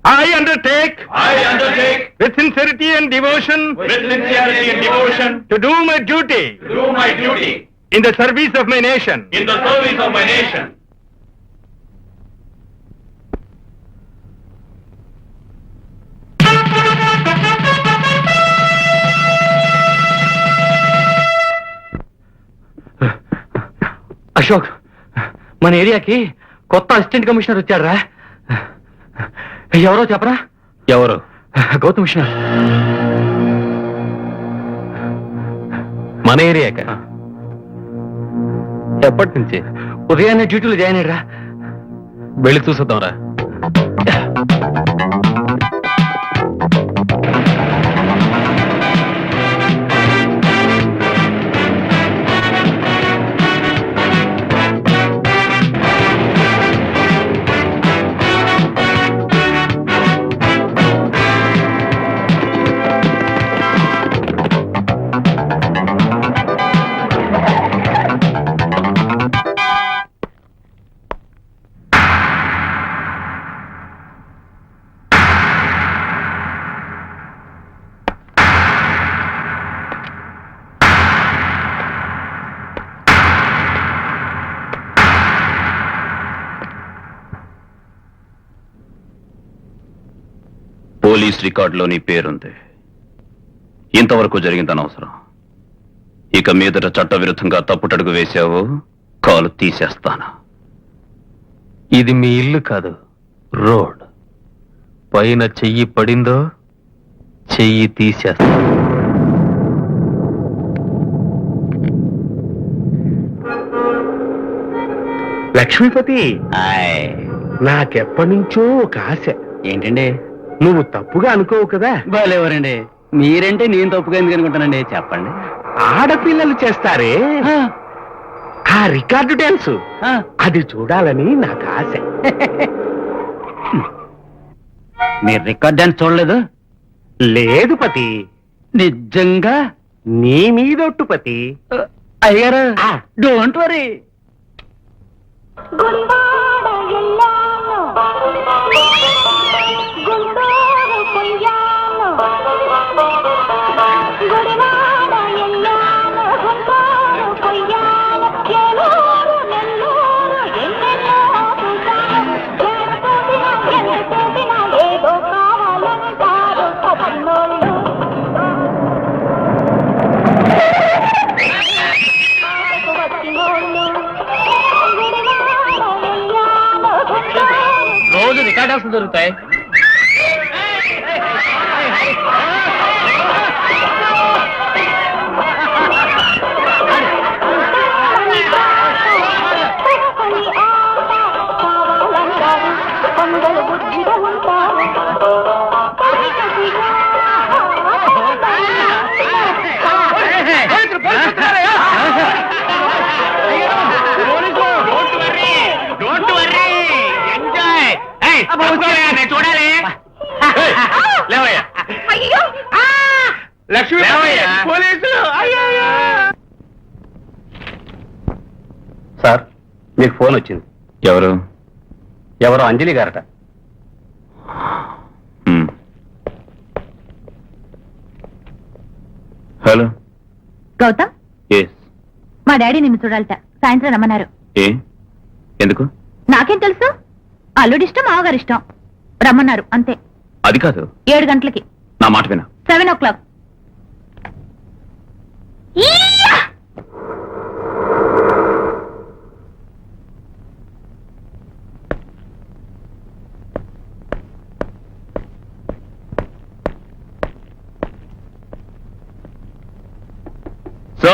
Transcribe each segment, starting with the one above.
I undertake with sincerity and devotion to do my duty in the service of my nation. Ashok, మన ఏరియాకి కొత్త assistant commissioner వచ్చారా? ఎవరో చెప్పరా? ఎవరు? గౌతమ్ మిషనర్. మన ఏరియాక ఎప్పటి నుంచి? ఉదయాన్నే డ్యూటీలో జాయిన్ అయ్యారా? వెళ్ళి చూసొద్దాంరా. పోలీస్ రికార్డులో నీ పేరుంది. ఇంతవరకు జరిగింది అనవసరం. ఇక మీదట చట్టవిరుద్ధంగా తప్పుటడుగు వేశావో కాలు తీసేస్తాను. ఇది మీ ఇల్లు కాదు, రోడ్. పైన చెయ్యి పడిందో చెయ్యి తీసేస్తా. లక్ష్మీపతి, నాకెప్పటి నుంచో ఒక ఆశ. ఏంటండి? నువ్వు తప్పుగా అనుకోవు కదా? బాలేవరండి. మీరంటే నేను తప్పుగా ఎందుకు అనుకుంటానండి? చెప్పండి. ఆడపిల్లలు చేస్తారే ఆ రికార్డు డాన్స్, అది చూడాలని నాకు ఆశ. మీరు రికార్డ్ డాన్స్ చూడలేదు? లేదు పతి. నిజంగా? నీ మీదొట్టు పతి. అయ్యారు, డోంట్ వరీ. రోజు రికార్డ్ డాన్స్ దొరుకుతాయి. చూడాలి. లక్ష్మీ పోలీసులు. సార్, మీకు ఫోన్ వచ్చింది. ఎవరు? ఎవరో అంజలి గారట. Hello Gautam, yes. మా డాడీ నిన్ను చూడాలట. సాయంత్రం రమ్మన్నారు. ఏ ఎందుకు? నాకేం తెలుసు? అల్లుడిష్టం, మావగారిష్టం. రమ్మన్నారు అంతే. అది కాదు. 7 గంటలకి. నా మాట వినా. 7 o'clock. సో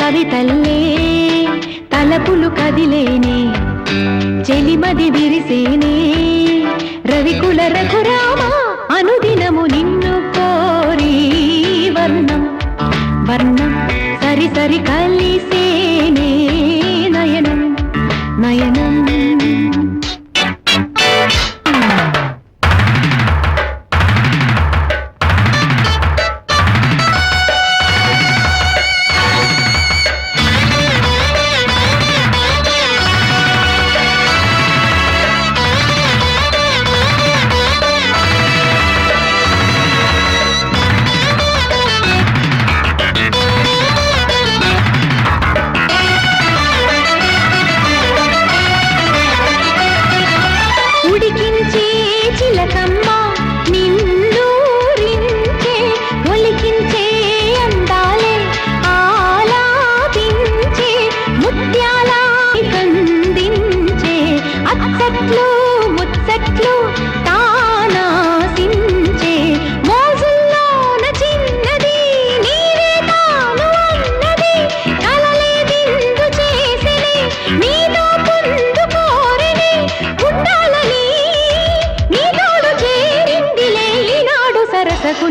కవితల్లే తలపులు కదిలేనే చెలిమది విరిసేనే రవికుల రఘురామ అనుదినము నిన్ను కోరి వర్ణం వర్ణం సరి సరి కలిసేనే నయనం నయనం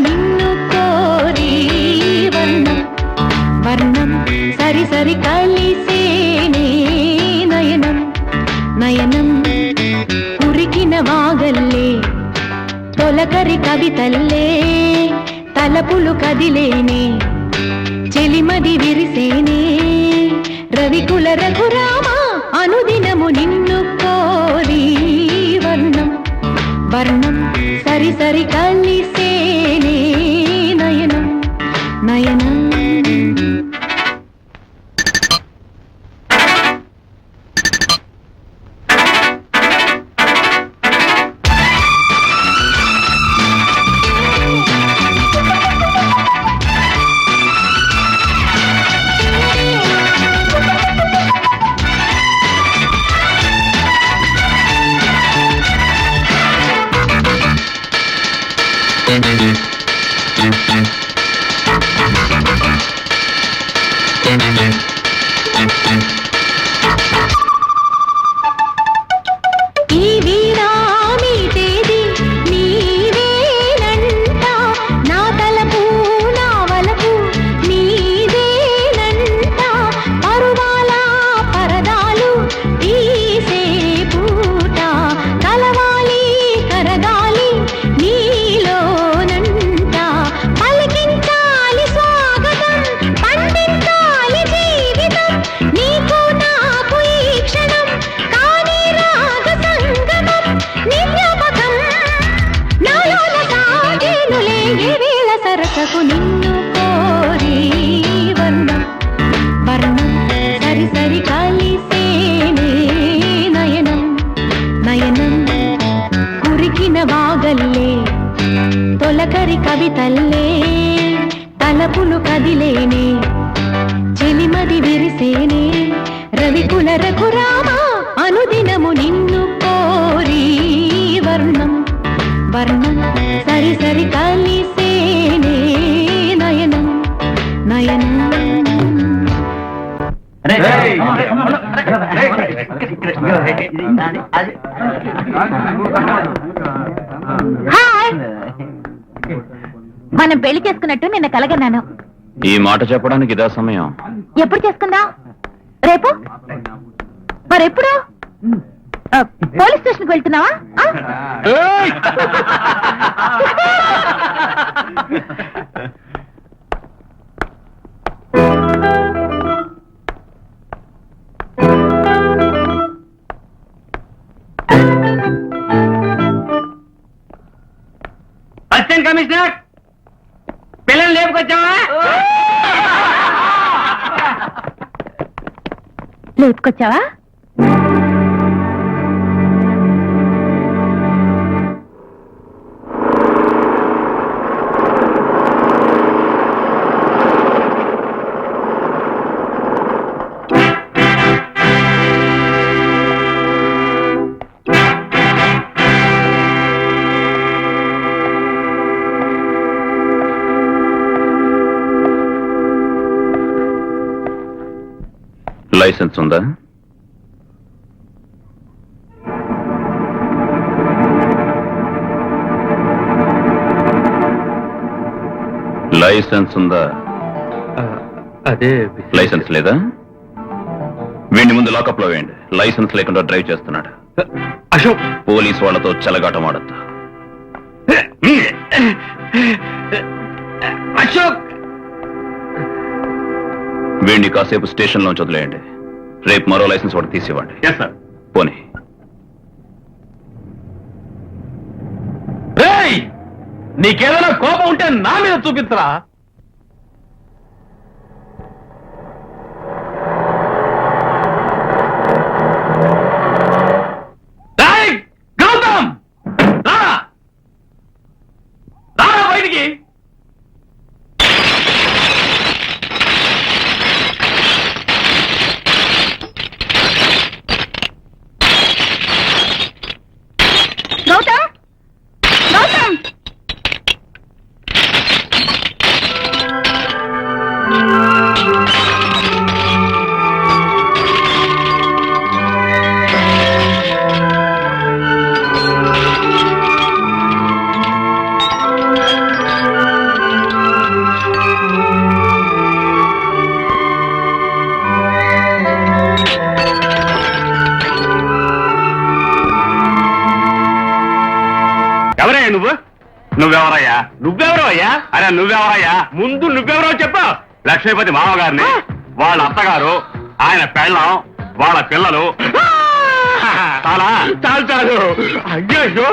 నిన్ను కోరి వర్ణం వర్ణం సరి సరి కలిసేనే నయనం నయనం ఉరికిన వాగల్లే తొలకరి కవితల్లే తలపులు కదిలేనే చెలిమది విరిసేనే రవికుల రఘురామ అనుదినము నిన్ను కోరి వర్ణం వర్ణం సరి సరి కలిసేనే నయనం నయనం ఈ వీణా మీటేది నీవేనంట నా తలపు నా వలపు నీదేనంట పరువాల పరదాలు తీసే పూట కలవాలి కరగాలి నీలోనంట పలికించాలి స్వాగతం పండించాలి జీవితం నీకు నాకు ఈ క్షణం కానీ రాగ సంగమం నిజ్ఞాపకం నాలోన సాగేనులే ఈ వేళ సరసకు నిన్ను కోరి వర్ణం వర్ణం సరి సరి కలిసేనే నయనం నయనం కురికిన వాగల్లే తొలకరి కవితల్లే తలపులు కదిలేనే చెలిమది విరిసేనే రవికుల రఘురామ అనుదినము నిన్ను కోరి వర్ణం వర్ణం సరి సరి కలిసేనే నయనం నయనం హాయ్ మనం పెళ్లి చేసుకున్నట్టు నిన్న కలగన్నాను. ఈ మాట చెప్పడానికి ఇదా సమయం? ఎప్పుడు చేసుకుందాం? రేపు? మరెప్పుడు? పోలీస్ స్టేషన్కి వెళ్తున్నావా? అసిస్టెంట్ కమిషనర్ పిల్లలు లేపుకొచ్చావా? లేపుకొచ్చావా? లైసెన్స్ ఉందా? లైసెన్స్ ఉందా? అదే లైసెన్స్ లేదా? వీడిని ముందు లాకప్ లో వేయండి. లైసెన్స్ లేకుండా డ్రైవ్ చేస్తున్నాడు. అశోక్, పోలీస్ వాళ్ళతో చెలగాటం ఆడద్దు. అశోక్, వీడిని కాసేపు స్టేషన్ లోంచి వదిలేయండి. రేపు మరో లైసెన్స్ ఒకటి తీసివ్వండి. Yes sir. పోనీ. నీకేదైనా కోపం ఉంటే నా మీద చూపించరా? గౌతమ్, బయటికి. గౌతమ్, గౌతమ్, ఎవరయ్యా నువ్వు? నువ్వెవరయ్యా? నువ్వెవరో అయ్యా? అరే నువ్వెవరయ్యా? ముందు నువ్వెవరో చెప్పు. లక్ష్మీపతి మామగారిని, వాళ్ళ అత్తగారు, ఆయన పెళ్ళం, వాళ్ళ పిల్లలు. చాలా చాలు చాలు. అయ్యో